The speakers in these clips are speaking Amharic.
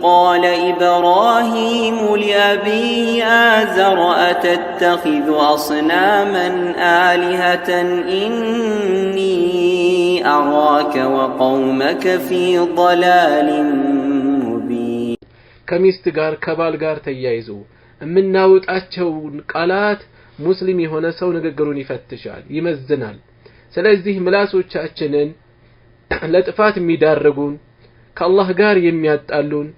قال إبراهيم لأبيه آزر أتتخذ أصناما آلهة إني أراك وقومك في ضلال مبين ከሚስት ጋር ከባል ጋር ተያይዞ የምናወጣቸውን ቃላት ሙስሊም የሆነ ሰው ንግግሩን ይፈትሻል ይመዝናል ስለዚህ ምላሶቻችንን ለጥፋት የሚዳርጉን ከአላህ ጋር የሚያጣሉን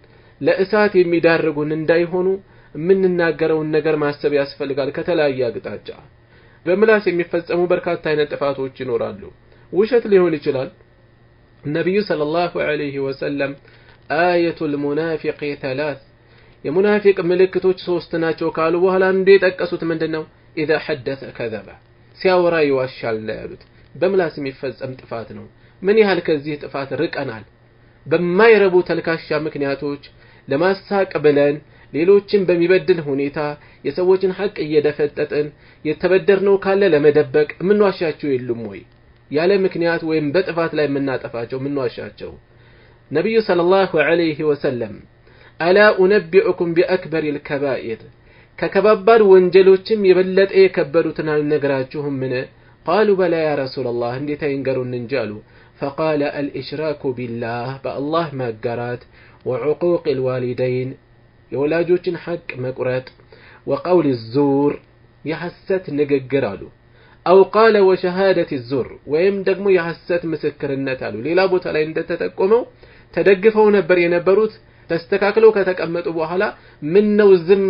ለእሳት የሚዳርጉን እንዳይሆኑ የምንናገረውን ነገር ማሰብ ያስፈልጋል ከተለያየ አቅጣጫ በምላስ የሚፈጸሙ በርካታ አይነት ጥፋቶች ይኖራሉ ውሸት ሊሆን ይችላል ነብዩ ሰለላሁ ዐለይሂ ወሰለም አየቱል ሙናፊቅ ثلاث የሙናፊቅ ምልክቶች ሶስት ናቸው ካሉ በኋላ እንደ ጠቀሱት ምንድነው اذا حدث كذب ሲያወራ ይዋሻል ያሉት በምላስ የሚፈጸም ጥፋት ነው ምን ያህል ከዚህ ጥፋት ርቀናል በማይረቡ ተልካሻ ምክንያቶች ለማሳቅ ብለን ሌሎችን በሚበድል ሁኔታ የሰዎችን ሐቅ እየደፈጠጥን የተበደርነው ካለ ለመደበቅ ምን ዋሻቸው የሉም ወይ ያለ ምክንያት ወይም በጥፋት ላይ የምናጠፋቸው ምን ዋሻቸው ነብዩ ሰለላሁ ዐለይሂ ወሰለም አላ ኡነቢኡኩም ቢአክበር الكبائر ከከባባድ ወንጀሎችም የበለጠ የከበሩትን አልነግራችሁም ምን قالوا بلى يا رسول الله እንዴት አይንገሩን እንጂ አሉ فقال الاشراك بالله بالله ማጋራት وعقوق الوالدين የወላጆችን ሐቅ መቁረጥ وقول الزور የሐሰት ንግግር አሉ أو قال وشهادة الزور ወይም ደግሞ የሐሰት ምስክርነት አሉ ሌላ ቦታ ላይ እንደተጠቆመው ተደግፈው ነበር የነበሩት ተስተካክለው ከተቀመጡ በኋላ ምን ነው ዝም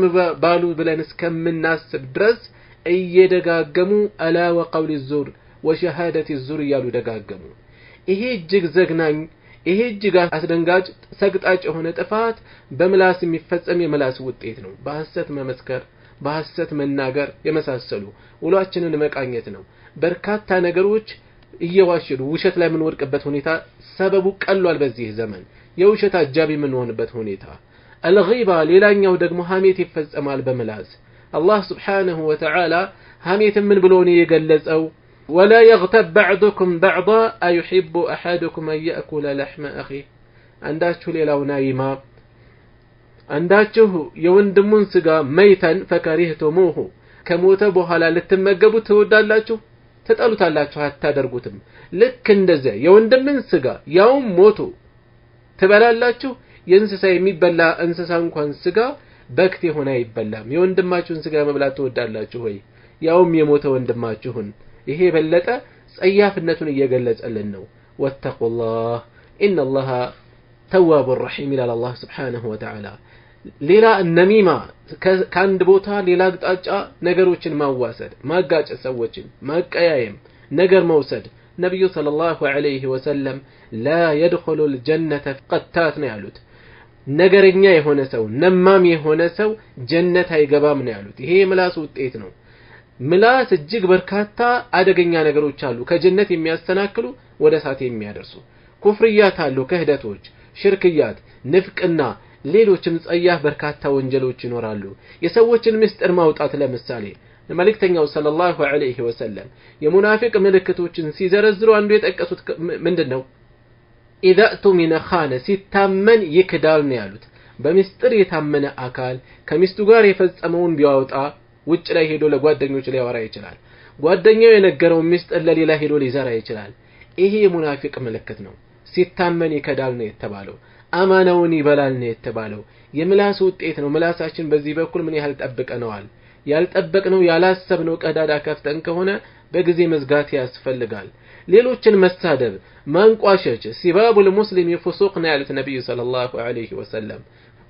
ባሉ ብለን እስከምናስብ ድረስ እየደጋገሙ አላ وقول الزور وشهادة الزور ያሉ ደጋገሙ ይሄ እጅግ ዘግናኝ ይሄ እጅግ አስደንጋጭ ሰግጣጭ የሆነ ጥፋት በምላስ የሚፈጸም የምላስ ውጤት ነው በሐሰት መመስከር በሐሰት መናገር የመሳሰሉ ውሏችንን መቃኘት ነው በርካታ ነገሮች እየዋሽሉ ውሸት ላይ ምን ወድቅበት ሁኔታ ሰበቡ ቀሏል በዚህ ዘመን የውሸት አጃቢ ምን ሆነበት ሁኔታ الغيبة ሌላኛው ደግሞ ሐሜት ይፈጸማል በምላስ አላህ Subhanahu Wa Ta'ala ሐሜት ምን ብሎ ነው የገለጸው ولا يغتب بعضكم بعضا أيحب أحدكم أن يأكل لحم أخيه عنداتشو ሌላውና ይማ አንዳችሁ የወንድሙን ስጋ መይተን ፈከሪህቱሙሁ ከሞተ በኋላ ልትመገቡ ትወዳላችሁ ተጣሉታላችሁ አታደርጉትም ልክ እንደዚያ የወንድምን ስጋ ያው ሞቶ ትበላላችሁ የእንስሳ የሚበላ እንስሳ እንኳን ስጋ በክት ሆነ አይበላም የወንድማችሁን ስጋ መብላት ትወዳላችሁ ወይ ያውም የሞተ ወንድማችሁን ይሄ በለጠ ጸያፍነቱን እየገለጸልን ነው ወተቁላህ ኢነላህ ተዋቡ ረሂም ኢላ አላህ Subhanahu Wa Ta'ala ሌላ ነሚማ ካንድ ቦታ ሌላ አቅጣጫ ነገሮችን ማዋሰድ ማጋጨት ሰዎችን ማቀያየም ነገር መውሰድ ነብዩ ሰለላሁ ዐለይሂ ወሰለም لا يدخل الجنة قتات ነው ያሉት ነገረኛ የሆነ ሰው ነማም የሆነ ሰው ጀነት አይገባም ነው ያሉት ይሄ ምላስ ውጤት ነው ምላስ እጅግ በርካታ አደገኛ ነገሮች አሉ ከጀነት የሚያስተናክሉ ወደ እሳት የሚያደርሱ ኩፍርያት አሉ ክህደቶች ሽርክያት ንፍቅና ሌሎችም ጸያፍ በርካታ ወንጀሎች ይኖራሉ የሰዎችን ምስጢር ማውጣት ለምሳሌ መልእክተኛው ሰለላሁ ዐለይሂ ወሰለም የሙናፊቅ ምልክቶችን ሲዘረዝሩ አንዱ የጠቀሱት ምንድነው اذا اؤتمن خان ሲታመን ይክዳል ነው ያሉት በምስጢር የታመነ አካል ከሚስቱ ጋር የፈጸመውን ቢያወጣ ውጭ ላይ ሄዶ ለጓደኞች ሊያወራ ይችላል ጓደኛው የነገረው ምስጢር ለሌላ ሄዶ ሊዘራ ይችላል ይሄ የሙናፊቅ ምልክት ነው ሲታመን ይከዳል ነው የተባለው አማናውን ይበላል ነው የተባለው የምላስ ውጤት ነው ምላሳችን በዚህ በኩል ምን ያህል ጠብቀነዋል ያልጠበቅነው ያላሰብነው ቀዳዳ ከፍተን ከሆነ በጊዜ መዝጋት ያስፈልጋል ሌሎችን መሳደብ ማንቋሸሽ ሲባቡል ሙስሊም ፍሱቅ ነው ያሉት ነብዩ ሰለላሁ ዐለይሂ ወሰለም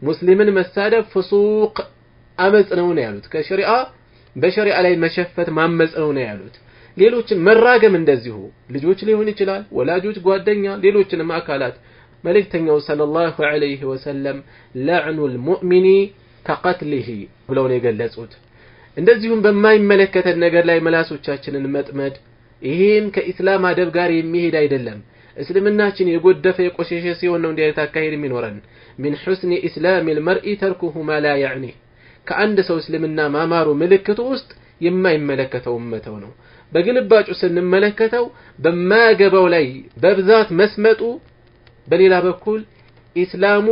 ሙስሊምን መሳደብ ፍሱቅ አመጽ ነው ያሉት ከሸሪዓ በሸሪዓ ላይ መሸፈት ማመጽ ነው ያሉት ሌሎችን መራገም እንደዚሁ ልጆች ሊሆን ይችላል ወላጆች ጓደኛ ሌሎችንም አካላት መልእክተኛው ሰለላሁ ዐለይሂ ወሰለም ለዕኑል ሙእሚኒ ከቀትሊሂ ብለው ነው የገለጹት እንደዚሁም በማይመለከተን ነገር ላይ መላሶቻችንን መጥመድ ይሄም ከኢስላም አደብ ጋር የሚሄድ አይደለም እስልምናችን የጎደፈ የቆሸሸ ሲሆን ነው እንዲህ ታካሄድ የሚኖረን من حسن اسلام المرء تركه ما لا يعنيه ከአንድ ሰው እስልምና ማማሩ ምልክቱ ውስጥ የማይመለከተው መተው ነው በግልባጩ ስንመለከተው በማያገባው ላይ በብዛት መስመጡ በሌላ በኩል ኢስላሙ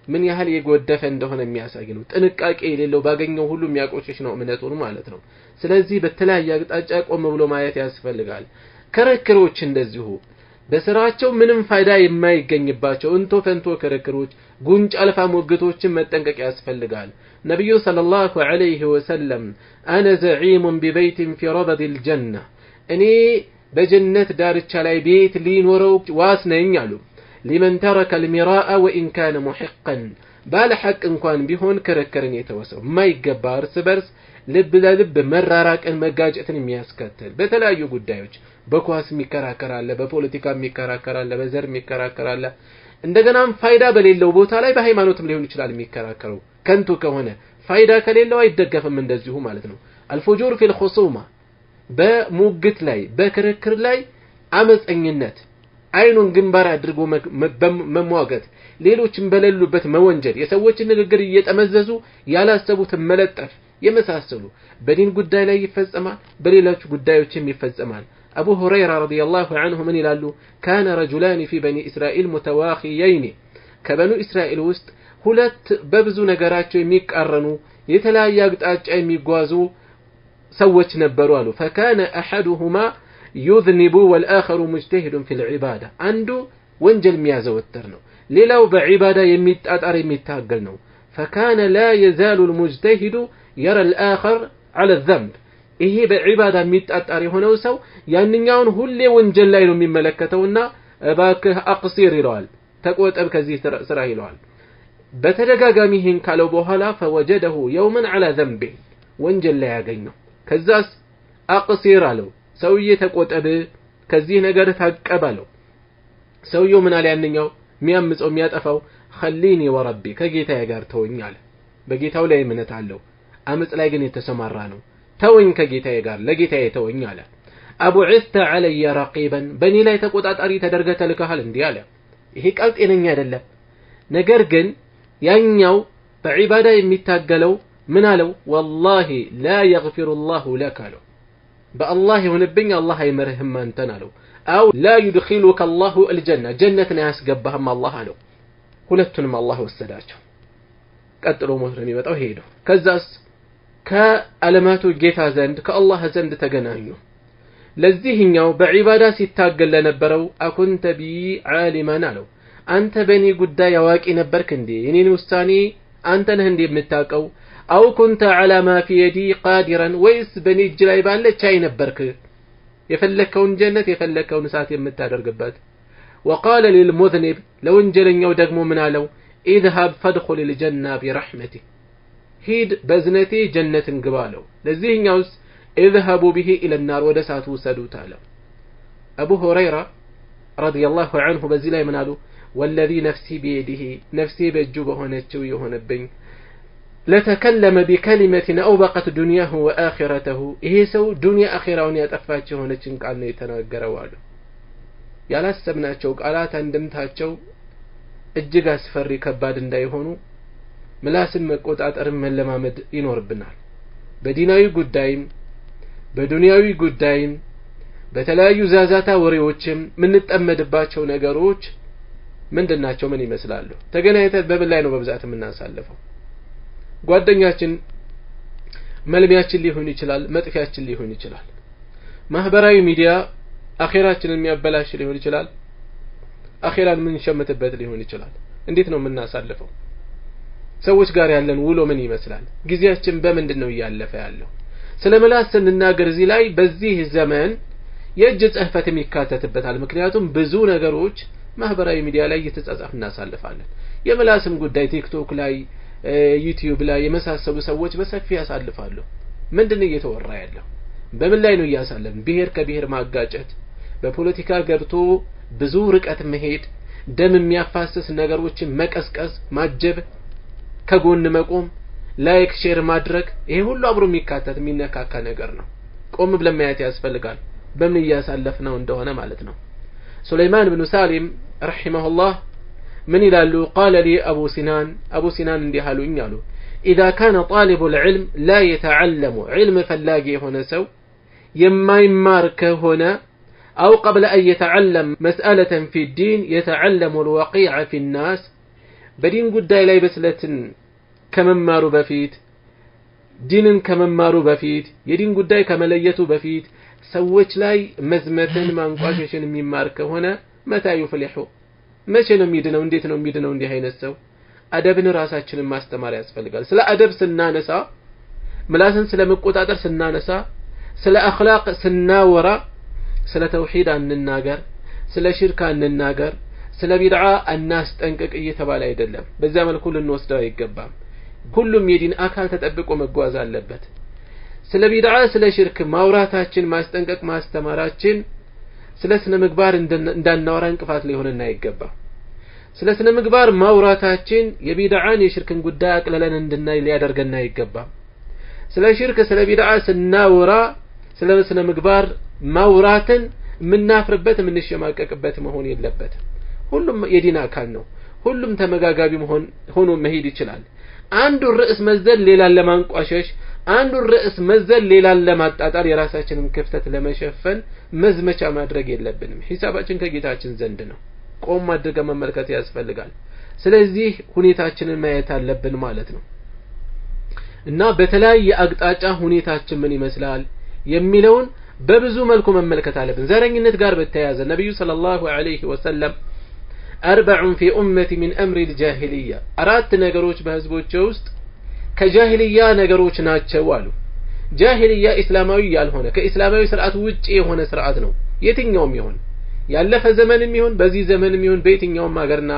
ምን ያህል የጎደፈ እንደሆነ የሚያሳይ ነው። ጥንቃቄ የሌለው ባገኘው ሁሉ የሚያቆሽሽ ነው እምነቱን ማለት ነው። ስለዚህ በተለያየ አቅጣጫ ቆም ብሎ ማየት ያስፈልጋል። ክርክሮች እንደዚሁ በስራቸው ምንም ፋይዳ የማይገኝባቸው እንቶ ፈንቶ ክርክሮች፣ ጉንጭ አልፋ ሞግቶችን መጠንቀቅ ያስፈልጋል። ነብዩ ሰለላሁ ዐለይሂ ወሰለም አነ ዘዒሙን ቢበይቲን ፊ ረበዲል ጀነ፣ እኔ በጀነት ዳርቻ ላይ ቤት ሊኖረው ዋስ ነኝ አሉ። ሊመን ተረከ ልሚራአ ወኢን ካነ ሙሒቀን፣ ባለ ሐቅ እንኳን ቢሆን ክርክርን የተወሰው የማይገባ እርስ በርስ ልብ ለልብ መራራቅን መጋጨትን የሚያስከትል በተለያዩ ጉዳዮች በኳስ የሚከራከራለ፣ በፖለቲካ የሚከራከራለ፣ በዘር የሚከራከራለ፣ እንደገናም ፋይዳ በሌለው ቦታ ላይ በሃይማኖትም ሊሆን ይችላል የሚከራከረው። ከንቱ ከሆነ ፋይዳ ከሌለው አይደገፍም እንደዚሁ ማለት ነው። አልፉጁር ፊል ኹሱማ፣ በሙግት ላይ በክርክር ላይ አመፀኝነት፣ አይኑን ግንባር አድርጎ መሟገት፣ ሌሎችን በሌሉበት መወንጀል፣ የሰዎችን ንግግር እየጠመዘዙ ያላሰቡትን መለጠፍ የመሳሰሉ በዲን ጉዳይ ላይ ይፈጸማል፣ በሌሎች ጉዳዮችም ይፈጸማል። አቡ ሁረይራ ረዲየላሁ ዐንሁ ምን ይላሉ? ካነ ረጁላን ፊ በኒ እስራኤል ሙተዋኺየይን፣ ከበኑ እስራኤል ውስጥ ሁለት በብዙ ነገራቸው የሚቃረኑ የተለያየ አቅጣጫ የሚጓዙ ሰዎች ነበሩ አሉ። ፈካነ አሐዱሁማ ዩዝኒቡ ወልአኸሩ ሙጅተሂዱን ፊል ዒባዳ፣ አንዱ ወንጀል የሚያዘወትር ነው፣ ሌላው በዒባዳ የሚጣጣር የሚታገል ነው። ፈካነ ላ የዛሉ ልሙጅተሂዱ የረ ልአኸር ዐለ ዘንብ፣ ይሄ በዒባዳ የሚጣጣር የሆነው ሰው ያንኛውን ሁሌ ወንጀል ላይ ነው የሚመለከተውና እባክህ አቅሲር ይለዋል፣ ተቆጠብ ከዚህ ስራ ይለዋል። በተደጋጋሚ ይህን ካለው በኋላ ፈወጀደሁ የውመን ዐላ ዘንቤ፣ ወንጀል ላይ ያገኘው። ከዛስ አቅሲር አለው፣ ሰውዬ ተቆጠብ ከዚህ ነገር ታቀብ አለው። ሰውየው ምን አለ? ያንኛው የሚያምፀው የሚያጠፋው ኸሊኒ ወረቢ፣ ከጌታዬ ጋር ተወኝ አለ። በጌታው ላይ እምነት አለው፣ አመፅ ላይ ግን የተሰማራ ነው። ተወኝ ከጌታዬ ጋር፣ ለጌታዬ ተወኝ አለ። አቡዒስተ ዐለየ ረቂበን፣ በእኔ ላይ ተቆጣጣሪ ተደርገህ ተልከሃል እንዲህ አለ። ይሄ ቃል ጤነኛ አይደለም። ነገር ግን ያኛው በዒባዳ የሚታገለው ምን አለው? ወላሂ ላ የግፊሩ ላሁ ለክ አለው። በአላህ ይሁንብኝ አላህ አይመርህም አንተን አለው። አው ላ ዩድኺሉከ አላሁ አልጀነ፣ ጀነትን አያስገባህም አላህ አለው። ሁለቱንም አላህ ወሰዳቸው። ቀጥሎ ሞት ነው የሚመጣው ሄዱ። ከዛስ ከዓለማቱ ጌታ ዘንድ ከአላህ ዘንድ ተገናኙ። ለዚህኛው በዒባዳ ሲታገል ለነበረው አኩንተ ቢ ዓሊመን አለው። አንተ በእኔ ጉዳይ አዋቂ ነበርክ እንዴ? የኔን ውሳኔ አንተ ነህ እንዴ የምታውቀው? አው ኩንተ ዐላ ማ ፊ የዲ ቃዲረን፣ ወይስ በእኔ እጅ ላይ ባለ ቻይ ነበርክ የፈለከውን ጀነት የፈለከውን እሳት የምታደርግበት? ወቃለ ሊልሙዝኒብ፣ ለወንጀለኛው ደግሞ ምን አለው? ኢዝሀብ ፈድኹል ልጀና ቢረሕመቲ፣ ሂድ በእዝነቴ ጀነትን ግባ አለው። ለዚህኛውስ ኢዝሀቡ ብሂ ኢለናር፣ ወደ እሳቱ ውሰዱት አለው። አቡ ሁረይራ ረዲየላሁ ዐንሁ በዚህ ላይ ምን አሉ? ወለዚ ነፍሲ ቢየዲሂ፣ ነፍሴ በእጁ በሆነችው የሆነብኝ ለተከለመ ቢከሊመትን አውበቀት ዱንያሁ ወአኺረተሁ፣ ይሄ ሰው ዱንያ አኺራውን ያጠፋች የሆነችን ቃል ነው የተናገረው አሉ። ያላሰብናቸው ቃላት አንድምታቸው እጅግ አስፈሪ ከባድ እንዳይሆኑ ምላስን መቆጣጠርን መለማመድ ይኖርብናል። በዲናዊ ጉዳይም በዱንያዊ ጉዳይም በተለያዩ ዛዛታ ወሬዎችም ምንጠመድባቸው ነገሮች ምንድናቸው? ምን ይመስላሉ? ተገናኝተን በምን ላይ ነው በብዛት የምናሳልፈው? ጓደኛችን መልሚያችን ሊሆን ይችላል፣ መጥፊያችን ሊሆን ይችላል። ማህበራዊ ሚዲያ አኺራችንን የሚያበላሽ ሊሆን ይችላል፣ አኺራን የምንሸምትበት ሊሆን ይችላል። እንዴት ነው የምናሳልፈው? ሰዎች ጋር ያለን ውሎ ምን ይመስላል? ጊዜያችን በምንድን ነው እያለፈ ያለው? ስለ ምላስ ስንናገር እዚህ ላይ በዚህ ዘመን የእጅ ጽህፈትም ይካተትበታል። ምክንያቱም ብዙ ነገሮች ማህበራዊ ሚዲያ ላይ እየተጻጻፍ እናሳልፋለን። የምላስም ጉዳይ ቲክቶክ ላይ ዩቲዩብ ላይ የመሳሰሉ ሰዎች በሰፊ ያሳልፋሉ። ምንድነው እየተወራ ያለው? በምን ላይ ነው እያሳለፍን? ብሔር ከብሔር ማጋጨት፣ በፖለቲካ ገብቶ ብዙ ርቀት መሄድ፣ ደም የሚያፋስስ ነገሮችን መቀስቀስ፣ ማጀብ፣ ከጎን መቆም፣ ላይክ ሼር ማድረግ፣ ይሄ ሁሉ አብሮ የሚካተት የሚነካካ ነገር ነው። ቆም ብለን ማየት ያስፈልጋል በምን እያሳለፍነው እንደሆነ ማለት ነው። ሱለይማን ብኑ ሳሊም ረሂመሁላህ من يلالو؟ قال لي أبو سنان اندي هالوين يالو إذا كان طالب العلم لا يتعلم علم فلاقي هنا سو يما يمارك هنا أو قبل أن يتعلم مسألة في الدين يتعلم الوقيع في الناس በዲን ጉዳይ ላይ በስለትን ከመማሩ በፊት ዲንን ከመማሩ በፊት የዲን ጉዳይ ከመለየቱ በፊት ሰዎች ላይ መዝመትን ማንቋሸሽን የሚማር ከሆነ መታዩ ፍሊሑ መቼ ነው የሚድነው? እንዴት ነው የሚድነው? እንዲህ አይነት ሰው አደብን ራሳችንን ማስተማር ያስፈልጋል። ስለ አደብ ስናነሳ ምላስን ስለ መቆጣጠር ስናነሳ ስለ አኽላቅ ስናወራ ስለ ተውሂድ አንናገር፣ ስለ ሽርክ አንናገር፣ ስለ ቢድዓ አናስጠንቅቅ እየተባለ አይደለም። በዛ መልኩ ልንወስደው አይገባም። ሁሉም የዲን አካል ተጠብቆ መጓዝ አለበት። ስለ ቢድዓ ስለ ሽርክ ማውራታችን ማስጠንቀቅ ማስተማራችን ስለ ስነ ምግባር እንዳናወራ እንቅፋት ሊሆንና አይገባም። ስለ ስነ ምግባር ማውራታችን የቢድዓን የሽርክን ጉዳይ አቅለለን እንድናይ ሊያደርገን አይገባም። ስለ ሽርክ ስለ ቢድዓ ስናወራ ስለ ስነ ምግባር ማውራትን ምናፍርበት ምንሸማቀቅበት መሆን የለበትም። ሁሉም የዲን አካል ነው። ሁሉም ተመጋጋቢ ሆኖ መሄድ ይችላል። አንዱ ርዕስ መዘል ሌላን ለማንቋሸሽ አንዱ ርዕስ መዘል ሌላን ለማጣጣል የራሳችንን ክፍተት ለመሸፈን መዝመቻ ማድረግ የለብንም። ሂሳባችን ከጌታችን ዘንድ ነው። ቆም አድርገን መመልከት ያስፈልጋል። ስለዚህ ሁኔታችንን ማየት አለብን ማለት ነው እና በተለያየ አቅጣጫ ሁኔታችን ምን ይመስላል የሚለውን በብዙ መልኩ መመልከት አለብን። ዘረኝነት ጋር በተያያዘ ነብዩ ሰለላሁ ዐለይሂ ወሰለም أربع في أمتي من أمر الجاهلية أرات نجروش بهزبوش وسط كجاهلية نجروش ناتشوالو جاهلية إسلامي يالهون كإسلامي سرعة وجه هون سرعتنا يتين يوم يهون يالف زمن ميهون بزي زمن ميهون بيتين يوم ما قرنا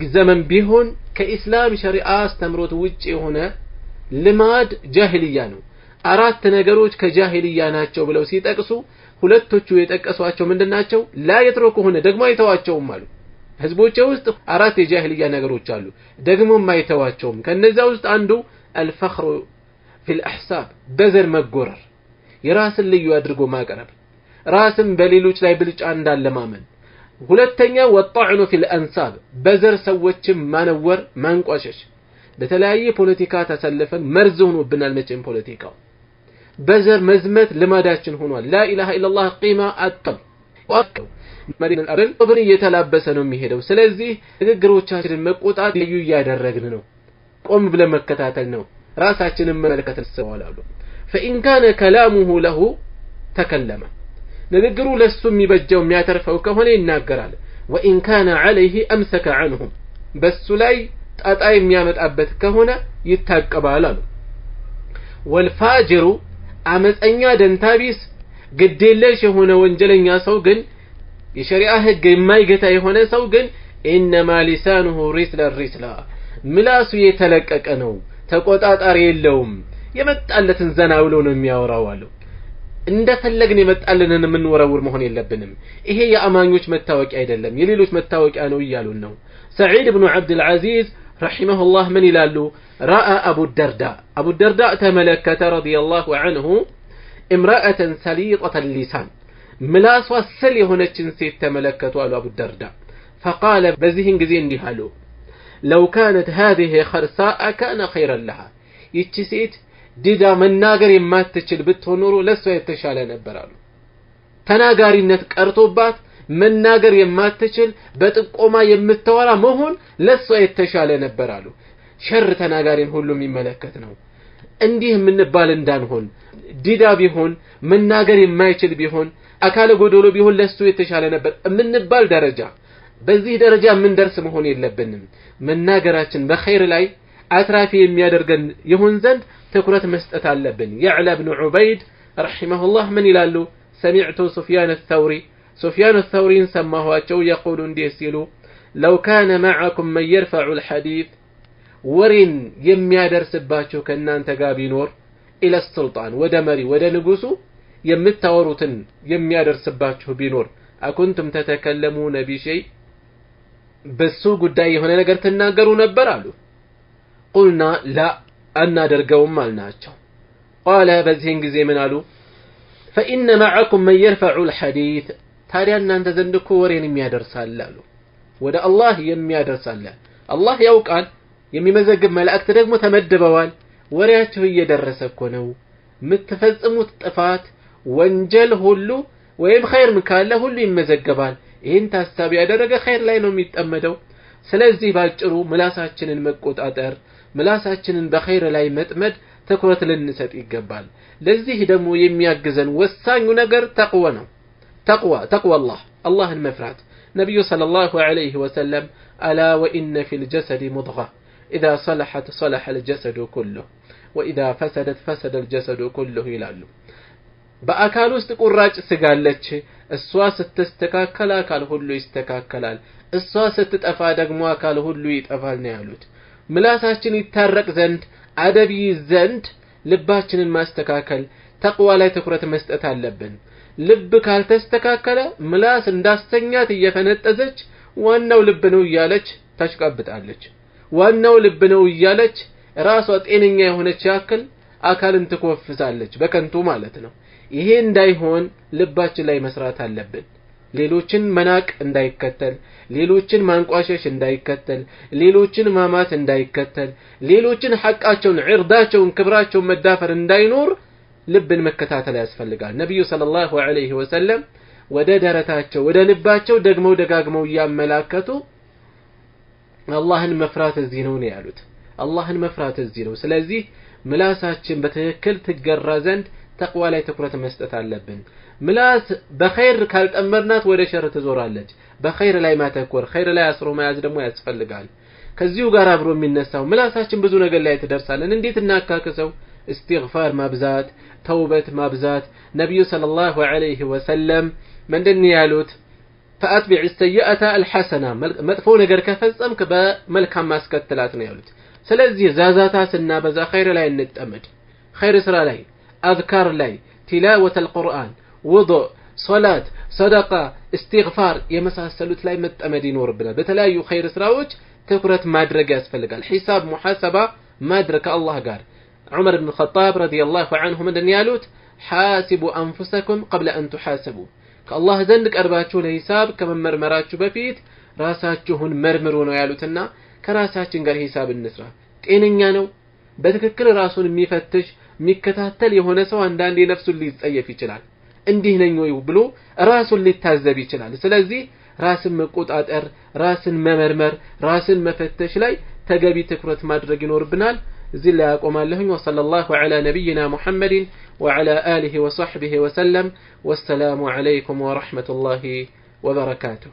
زمن بيهون كإسلام شريعة استمرت وجه هنا لماد جاهلية نو أرات نجروش كجاهلية ناتشو بلو سيت أقصو ሁለቶቹ የተቀሷቸው ምንድናቸው? لا يتركوهن ደግሞ አይተዋቸውም አሉ። ህዝቦች ውስጥ አራት የጃሂልያ ነገሮች አሉ ደግሞ ማይተዋቸውም። ከነዛ ውስጥ አንዱ الفخر في الاحساب በዘር መጎረር፣ የራስን ልዩ አድርጎ ማቅረብ፣ ራስን በሌሎች ላይ ብልጫ እንዳለ ማመን። ሁለተኛ والطعن في الانساب በዘር ሰዎችን ማነወር ማንቋሸሽ። በተለያየ ፖለቲካ ተሰልፈን መርዝ ሆኖብናል መቼም ፖለቲካው በዘር መዝመት ልማዳችን ሆኗል። لا اله الا الله قيمه አጥም ወቀው መሪን አረል ብር እየተላበሰ ነው የሚሄደው። ስለዚህ ንግግሮቻችንን መቆጣት ልዩ ያደረግን ነው። ቆም ብለን መከታተል ነው። ራሳችንን መመልከት እንሰዋላሉ። فإن كان كلامه له تكلم ንግግሩ ለሱ የሚበጀው የሚያተርፈው ከሆነ ይናገራል። وإن كان عليه أمسك عنه በሱ ላይ ጣጣ የሚያመጣበት ከሆነ ይታቀባል አሉ። والفاجر አመፀኛ ደንታቢስ ግዴለሽ የሆነ ወንጀለኛ ሰው ግን የሸሪዓ ህግ የማይገታ የሆነ ሰው ግን انما لسانه رسلا ምላሱ የተለቀቀ ነው፣ ተቆጣጣሪ የለውም። የመጣለትን ዘና ብሎ ነው የሚያወራው አሉ። እንደፈለግን የመጣልንን ምንወረውር መሆን የለብንም። ይሄ የአማኞች መታወቂያ አይደለም፣ የሌሎች መታወቂያ ነው ይያሉን ነው። ሰዒድ ኢብኑ አብዱል አዚዝ رحمه الله من يلالو رأى أبو الدرداء تملكت رضي الله عنه امرأة سليطة اللسان ملاس والسلي هنا تنسيت تملكت أبو الدرداء فقال بزهن قزين دهالو لو كانت هذه خرساء كان خيرا لها يتشسيت ديدا من ناقر ما تشل بتهنورو لسو يتشال نبرالو تناقاري نتك أرطوبات من ناقر يماتشل بتقوما يمتورا مهون لسو يتشال نبرالو شر تناقارين هلو من ملكتنا انديه من نبال اندانهون ديدا بيهون من ناقر يمايشل بيهون اكال قدولو بيهون لسو يتشال نبر من نبال درجة بزيه درجة من درس مهون يلبنن من ناقراتشن بخير لاي اترافي يميادرقن يهون زند تكرت مستة اللبن يعلى بن عبيد رحمه الله من يلالو سمعت سفيان الثوري سماه أتشو يقولون ديسيلو لو كان معكم من يرفع الحديث ورين يميادر سباتشو كنان تقابي نور إلى السلطان ودمري ودنقوسو يمتاوروتن يميادر سباتشو بنور أكنتم تتكلمون بشيء بسو قدائي هنا نقر تناقروا نبرالو قلنا لا أنا درقوا مالناتشو قال بزهنق زي منالو فإن معكم من يرفع الحديث ታዲያ እናንተ ዘንድ እኮ ወሬን የሚያደርሳል አሉ። ወደ አላህ የሚያደርሳል አላህ ያውቃል። የሚመዘግብ መላእክት ደግሞ ተመድበዋል። ወሬያችሁ እየደረሰ እኮ ነው። የምትፈጽሙት ጥፋት ወንጀል ሁሉ ወይም ኸይር ካለ ሁሉ ይመዘገባል። ይሄን ታሳቢ ያደረገ ኸይር ላይ ነው የሚጠመደው። ስለዚህ ባጭሩ ምላሳችንን መቆጣጠር ምላሳችንን በኸይር ላይ መጥመድ ትኩረት ልንሰጥ ይገባል ለዚህ ደግሞ የሚያግዘን ወሳኙ ነገር ተቅዋ ነው ተቅዋ አላህን መፍራት ነብዩ ሰለላሁ ዐለይሂ ወሰለም አላ ወኢነ ፊል ጀሰዲ ሙድጋ ኢዛ ሰለሐት ሰለሐ الجسد كله وإذا فسدت فسد الجسد كله ይላሉ በአካል ውስጥ ቁራጭ ስጋ አለች እሷ ስትስተካከል አካል ሁሉ ይስተካከላል እሷ ስትጠፋ ደግሞ አካል ሁሉ ይጠፋል ነው ያሉት ምላሳችን ይታረቅ ዘንድ አደብ ዘንድ ልባችንን ማስተካከል ተቅዋ ላይ ትኩረት መስጠት አለብን ልብ ካልተስተካከለ ምላስ እንዳስተኛት እየፈነጠዘች ዋናው ልብ ነው እያለች ታሽቃብጣለች ዋናው ልብ ነው እያለች ራሷ ጤነኛ የሆነች ያክል አካልን ትኮፍሳለች በከንቱ ማለት ነው ይሄ እንዳይሆን ልባችን ላይ መስራት አለብን ሌሎችን መናቅ እንዳይከተል ሌሎችን ማንቋሸሽ እንዳይከተል ሌሎችን ማማት እንዳይከተል ሌሎችን ሐቃቸውን ዕርዳቸውን ክብራቸውን መዳፈር እንዳይኖር ልብን መከታተል ያስፈልጋል ነብዩ ሰለላሁ ዐለይሂ ወሰለም ወደ ደረታቸው ወደ ልባቸው ደጋግመው ያመላከቱ አላህን መፍራት እዚህ ነው ያሉት አላህን መፍራት እዚህ ነው ስለዚህ ምላሳችን በትክክል ትገራ ዘንድ ተቅዋ ላይ ትኩረት መስጠት አለብን ምላስ በኸይር ካልጠመርናት ወደ ሸር ትዞራለች በኸይር ላይ ማተኮር ኸይር ላይ አስሮ መያዝ ደግሞ ያስፈልጋል ከዚሁ ጋር አብሮ የሚነሳው ምላሳችን ብዙ ነገር ላይ ተደርሳለን እንዴት እናካክሰው استغفار ማብዛት ተውበት ማብዛት ነብዩ ሰለላሁ ዐለይሂ ወሰለም ምንድን ያሉት فأتبع السيئة الحسنة መጥፎ ነገር ከፈጸምክ በመልካም ማስከተላት ነው ያሉት ስለዚህ ዛዛታ ስናበዛ ኸይር ላይ እንጠመድ ኸይር ስራ ላይ አዝካር ላይ تلاوة القرآن وضوء صلاة صدقة استغفار የመሳሰሉት ላይ መጠመድ ይኖርብናል በተለያዩ ኸይር ስራዎች ትኩረት ማድረግ ያስፈልጋል ሒሳብ ሙሐሰባ ማድረግ አላህ ጋር عمر بن الخطاب رضي الله عنه من يالوت حاسبوا أنفسكم قبل أن تحاسبوا كالله زندك أرباتشو لحساب كمن مرمراتشو بفيت راساتشوهن مرمرون يالوتنا كراساتشن قال حساب النسرة تينن يانو بتككل راسون ميفتش ميكتاتل يهونا سو عندان دي نفسو اللي يتأيف يچلال انديه ننو يبلو راسو اللي تازب يچلال سلازي راسن مقوطاطر راسن ممرمر راسن مفتش لاي تغبي تكرت مادرግ ይኖርብናል زل أقوم لهم وصلى الله على نبينا محمد وعلى آله وصحبه وسلم والسلام عليكم ورحمة الله وبركاته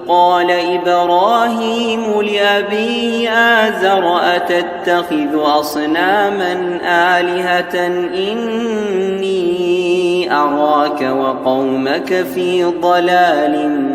قال إبراهيم لأبيه آزر أتتخذ أصناما آلهة إني أراك وقومك في ضلال